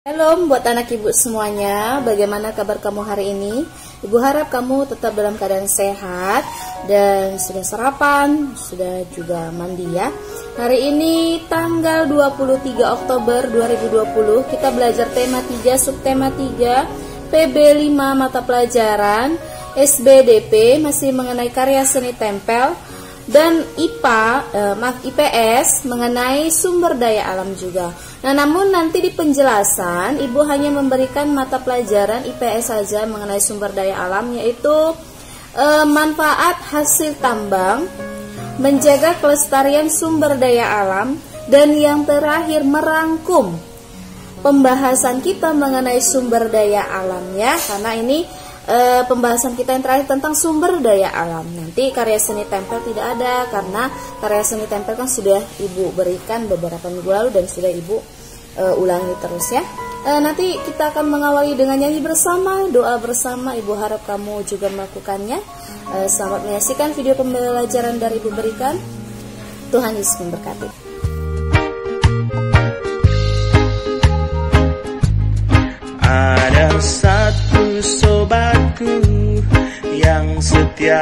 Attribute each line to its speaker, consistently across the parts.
Speaker 1: Halo buat anak ibu semuanya, bagaimana kabar kamu hari ini? Ibu harap kamu tetap dalam keadaan sehat dan sudah sarapan, sudah juga mandi ya. Hari ini tanggal 23 Oktober 2020 kita belajar tema 3, subtema 3, PB 5 mata pelajaran, SBDP masih mengenai karya seni tempel, dan IPS mengenai sumber daya alam juga. Nah, namun nanti di penjelasan Ibu hanya memberikan mata pelajaran IPS saja mengenai sumber daya alam, yaitu manfaat hasil tambang, menjaga kelestarian sumber daya alam, dan yang terakhir merangkum pembahasan kita mengenai sumber daya alam ya, karena ini pembahasan kita yang terakhir tentang sumber daya alam. Nanti karya seni tempel tidak ada, karena karya seni tempel kan sudah Ibu berikan beberapa minggu lalu dan sudah Ibu ulangi terus ya. Nanti kita akan mengawali dengan nyanyi bersama, doa bersama. Ibu harap kamu juga melakukannya. Selamat menyaksikan video pembelajaran dari Ibu berikan. Tuhan Yesus memberkati.
Speaker 2: Ada satu sobatku yang setia,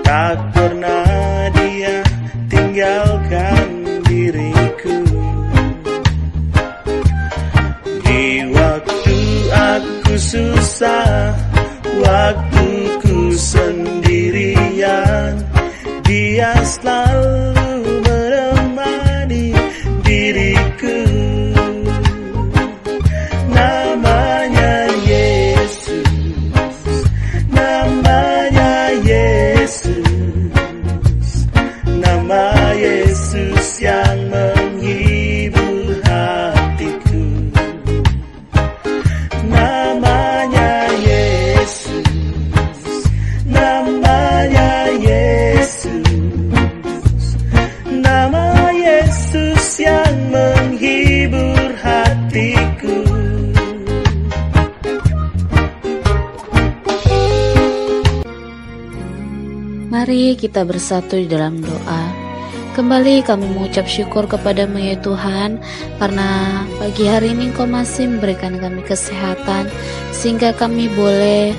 Speaker 2: tak pernah dia tinggalkan diriku. Di waktu aku susah, waktuku sendirian, dia selalu menemani diriku. Yang menghibur hatiku, namanya Yesus, namanya Yesus, nama Yesus yang menghibur hatiku.
Speaker 3: Mari kita bersatu di dalam doa. Kembali kami mengucap syukur kepada-Mu ya Tuhan, karena pagi hari ini Engkau masih memberikan kami kesehatan, sehingga kami boleh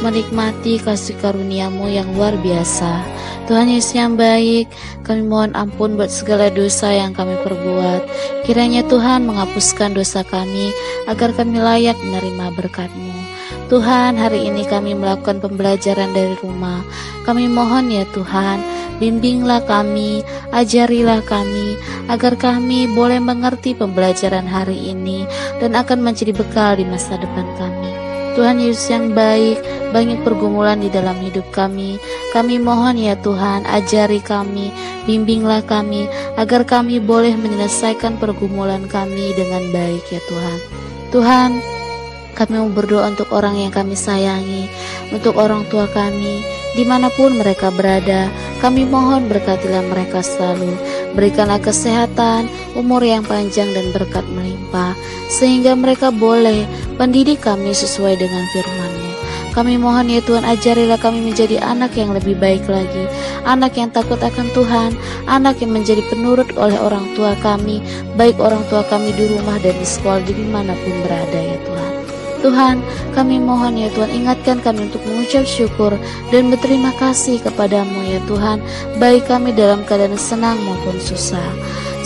Speaker 3: menikmati kasih karunia-Mu yang luar biasa. Tuhan Yesus yang baik, kami mohon ampun buat segala dosa yang kami perbuat. Kiranya Tuhan menghapuskan dosa kami, agar kami layak menerima berkat-Mu. Tuhan, hari ini kami melakukan pembelajaran dari rumah. Kami mohon ya Tuhan, bimbinglah kami, ajarilah kami, agar kami boleh mengerti pembelajaran hari ini dan akan menjadi bekal di masa depan kami. Tuhan Yesus yang baik, banyak pergumulan di dalam hidup kami. Kami mohon ya Tuhan, ajari kami, bimbinglah kami, agar kami boleh menyelesaikan pergumulan kami dengan baik ya Tuhan. Tuhan, kami mau berdoa untuk orang yang kami sayangi, untuk orang tua kami, dimanapun mereka berada. Kami mohon berkatilah mereka selalu, berikanlah kesehatan, umur yang panjang dan berkat melimpah, sehingga mereka boleh mendidik kami sesuai dengan firman-Mu. Kami mohon ya Tuhan, ajarilah kami menjadi anak yang lebih baik lagi, anak yang takut akan Tuhan, anak yang menjadi penurut oleh orang tua kami, baik orang tua kami di rumah dan di sekolah, di dimanapun berada ya Tuhan. Tuhan, kami mohon ya Tuhan, ingatkan kami untuk mengucap syukur dan berterima kasih kepada-Mu ya Tuhan, baik kami dalam keadaan senang maupun susah.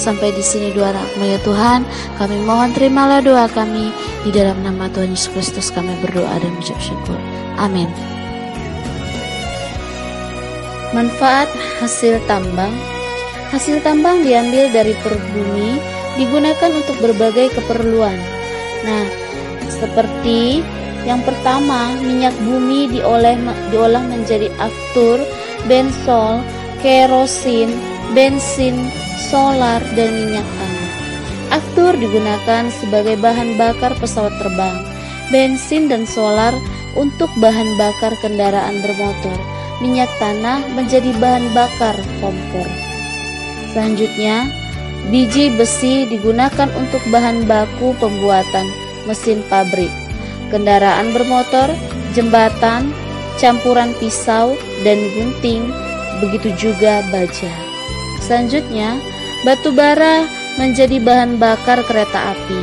Speaker 3: Sampai di sini doa anak-Mu ya Tuhan, kami mohon terimalah doa kami, di dalam nama Tuhan Yesus Kristus kami berdoa dan mengucap syukur. Amin. Manfaat hasil tambang. Hasil tambang diambil dari perut bumi, digunakan untuk berbagai keperluan. Nah, seperti yang pertama, minyak bumi diolah menjadi aftur, bensol, kerosin, bensin, solar, dan minyak tanah. Aftur digunakan sebagai bahan bakar pesawat terbang, bensin dan solar untuk bahan bakar kendaraan bermotor, minyak tanah menjadi bahan bakar kompor. Selanjutnya, biji besi digunakan untuk bahan baku pembuatan mesin pabrik, kendaraan bermotor, jembatan, campuran pisau dan gunting, begitu juga baja. Selanjutnya, batu bara menjadi bahan bakar kereta api,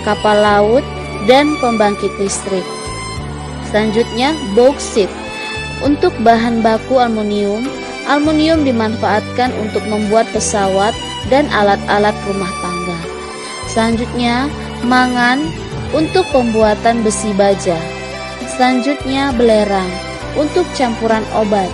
Speaker 3: kapal laut, dan pembangkit listrik. Selanjutnya, bauksit. Untuk bahan baku aluminium, aluminium dimanfaatkan untuk membuat pesawat dan alat-alat rumah tangga. Selanjutnya, mangan untuk pembuatan besi baja. Selanjutnya, belerang untuk campuran obat.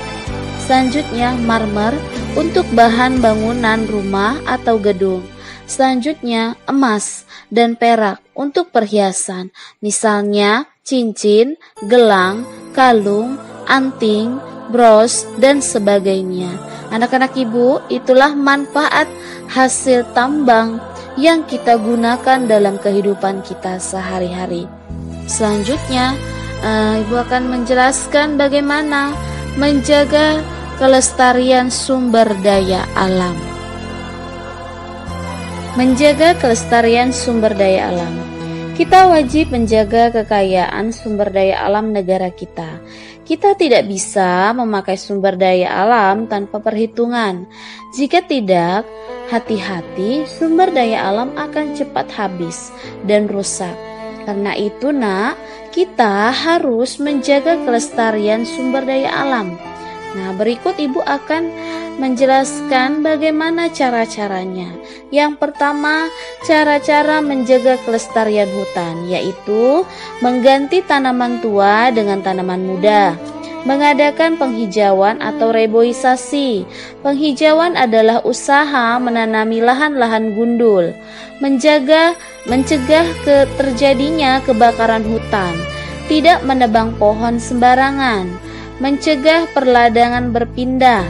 Speaker 3: Selanjutnya, marmer untuk bahan bangunan rumah atau gedung. Selanjutnya, emas dan perak untuk perhiasan, misalnya cincin, gelang, kalung, anting, bros, dan sebagainya. Anak-anak ibu, itulah manfaat hasil tambang yang kita gunakan dalam kehidupan kita sehari-hari. Selanjutnya, ibu akan menjelaskan bagaimana menjaga kelestarian sumber daya alam. Menjaga kelestarian sumber daya alam. Kita wajib menjaga kekayaan sumber daya alam negara kita. Kita tidak bisa memakai sumber daya alam tanpa perhitungan. Jika tidak, hati-hati, sumber daya alam akan cepat habis dan rusak. Karena itu, Nak, kita harus menjaga kelestarian sumber daya alam. Nah, berikut ibu akan menjelaskan bagaimana cara-caranya. Yang pertama, cara-cara menjaga kelestarian hutan, yaitu mengganti tanaman tua dengan tanaman muda, mengadakan penghijauan atau reboisasi. Penghijauan adalah usaha menanami lahan-lahan gundul, mencegah terjadinya kebakaran hutan, tidak menebang pohon sembarangan, mencegah perladangan berpindah.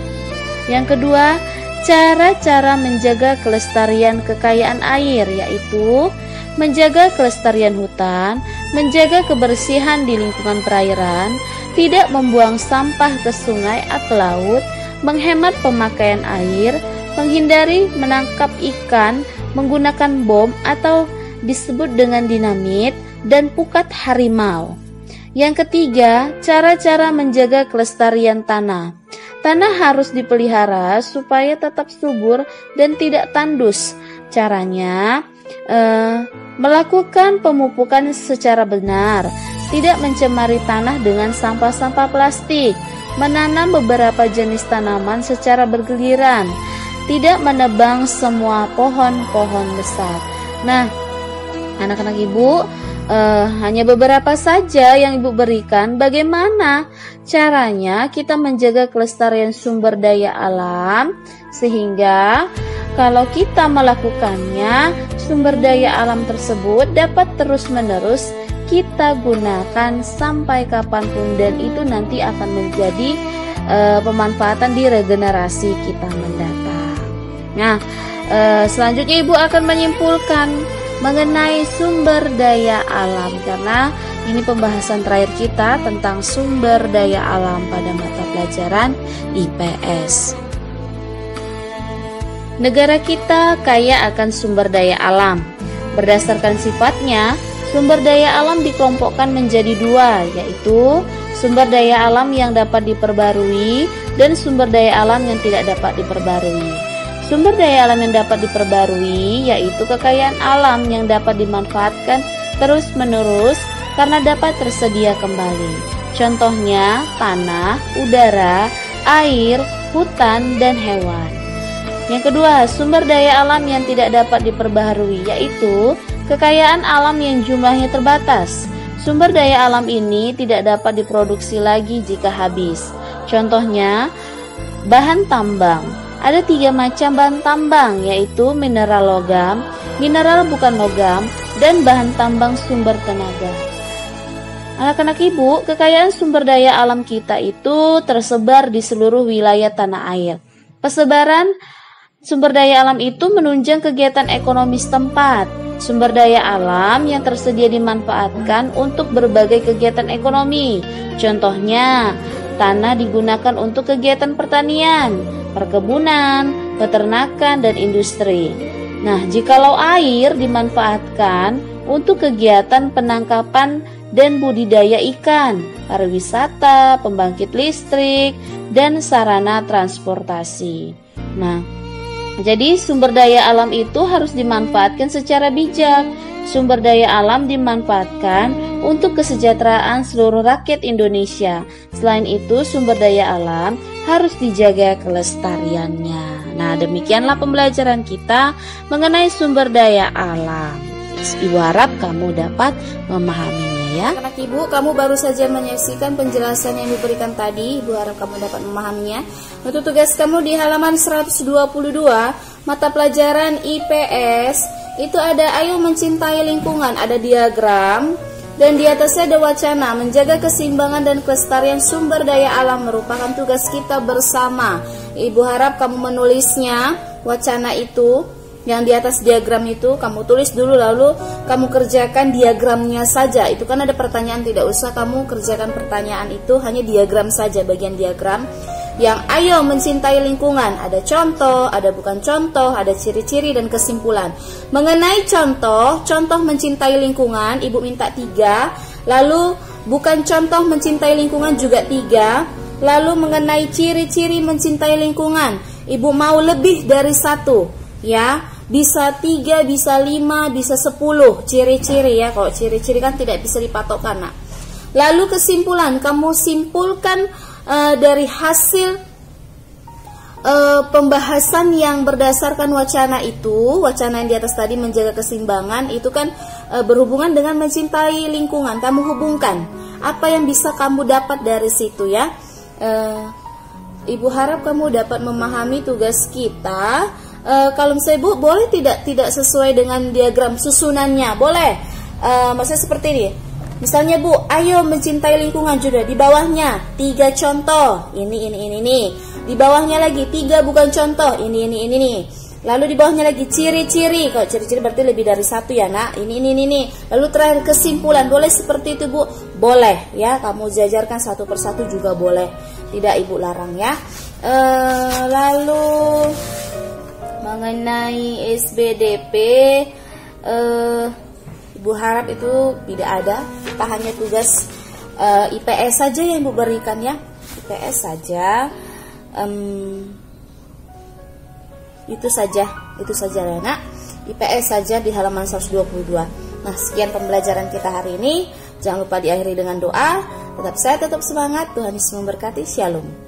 Speaker 3: Yang kedua, cara-cara menjaga kelestarian kekayaan air, yaitu menjaga kelestarian hutan, menjaga kebersihan di lingkungan perairan, tidak membuang sampah ke sungai atau laut, menghemat pemakaian air, menghindari menangkap ikan menggunakan bom atau disebut dengan dinamit, dan pukat harimau. Yang ketiga, cara-cara menjaga kelestarian tanah. Tanah harus dipelihara supaya tetap subur dan tidak tandus. Caranya, melakukan pemupukan secara benar, tidak mencemari tanah dengan sampah-sampah plastik, menanam beberapa jenis tanaman secara bergiliran, tidak menebang semua pohon-pohon besar. Nah, anak-anak ibu, hanya beberapa saja yang ibu berikan bagaimana caranya kita menjaga kelestarian sumber daya alam, sehingga kalau kita melakukannya, sumber daya alam tersebut dapat terus-menerus kita gunakan sampai kapanpun, dan itu nanti akan menjadi pemanfaatan di regenerasi kita mendatang. Nah, selanjutnya ibu akan menyimpulkan mengenai sumber daya alam, karena ini pembahasan terakhir kita tentang sumber daya alam pada mata pelajaran IPS. Negara kita kaya akan sumber daya alam. Berdasarkan sifatnya, sumber daya alam dikelompokkan menjadi dua, yaitu sumber daya alam yang dapat diperbarui dan sumber daya alam yang tidak dapat diperbarui. Sumber daya alam yang dapat diperbarui yaitu kekayaan alam yang dapat dimanfaatkan terus-menerus karena dapat tersedia kembali. Contohnya tanah, udara, air, hutan, dan hewan. Yang kedua, sumber daya alam yang tidak dapat diperbaharui yaitu kekayaan alam yang jumlahnya terbatas. Sumber daya alam ini tidak dapat diproduksi lagi jika habis. Contohnya, bahan tambang. Ada 3 macam bahan tambang, yaitu mineral logam, mineral bukan logam, dan bahan tambang sumber tenaga. Anak-anak ibu, kekayaan sumber daya alam kita itu tersebar di seluruh wilayah tanah air. Persebaran sumber daya alam itu menunjang kegiatan ekonomi setempat. Sumber daya alam yang tersedia dimanfaatkan untuk berbagai kegiatan ekonomi. Contohnya, tanah digunakan untuk kegiatan pertanian, perkebunan, peternakan, dan industri. Nah, jikalau air dimanfaatkan untuk kegiatan penangkapan dan budidaya ikan, pariwisata, pembangkit listrik, dan sarana transportasi. Nah, Jadi sumber daya alam itu harus dimanfaatkan secara bijak. Sumber daya alam dimanfaatkan untuk kesejahteraan seluruh rakyat Indonesia. Selain itu, sumber daya alam harus dijaga kelestariannya. Nah, demikianlah pembelajaran kita mengenai sumber daya alam. Ibu harap kamu dapat memahaminya ya.
Speaker 1: Anak ibu, kamu baru saja menyaksikan penjelasan yang diberikan tadi. Ibu harap kamu dapat memahaminya. Untuk tugas kamu di halaman 122, mata pelajaran IPS, itu ada ayo mencintai lingkungan, ada diagram, dan di atasnya ada wacana. Menjaga keseimbangan dan kelestarian sumber daya alam merupakan tugas kita bersama. Ibu harap kamu menulisnya, wacana itu yang di atas diagram itu kamu tulis dulu, lalu kamu kerjakan diagramnya saja. Itu kan ada pertanyaan, tidak usah kamu kerjakan pertanyaan itu, hanya diagram saja, bagian diagram. Yang ayo mencintai lingkungan, ada contoh, ada bukan contoh, ada ciri-ciri dan kesimpulan. Mengenai contoh mencintai lingkungan, ibu minta 3. Lalu bukan contoh mencintai lingkungan juga 3. Lalu mengenai ciri-ciri mencintai lingkungan, ibu mau lebih dari 1 ya. Bisa 3, bisa 5, bisa 10 ciri-ciri ya. Kalau ciri-ciri kan tidak bisa dipatokkan. Nah, lalu kesimpulan, kamu simpulkan dari hasil pembahasan yang berdasarkan wacana itu. Wacana yang di atas tadi menjaga keseimbangan itu kan berhubungan dengan mencintai lingkungan. Kamu hubungkan apa yang bisa kamu dapat dari situ ya. Ibu harap kamu dapat memahami tugas kita. Kalau misalnya Bu, boleh tidak sesuai dengan diagram susunannya, boleh. Maksudnya seperti ini. Misalnya Bu, ayo mencintai lingkungan juga. Di bawahnya 3 contoh, ini. Di bawahnya lagi 3 bukan contoh, ini. Lalu di bawahnya lagi ciri-ciri. Kalau ciri-ciri berarti lebih dari 1 ya nak. Ini. Lalu terakhir kesimpulan, boleh seperti itu Bu? Boleh ya. Kamu jajarkan satu persatu juga boleh. Tidak ibu larang ya. Lalu mengenai SBDP, ibu harap itu tidak ada. Kita hanya tugas IPS saja yang ibu berikan ya. IPS saja. Itu saja Rena. IPS saja di halaman 122. Nah, sekian pembelajaran kita hari ini. Jangan lupa diakhiri dengan doa. Tetap sehat, tetap semangat. Tuhan Yesus memberkati. Shalom.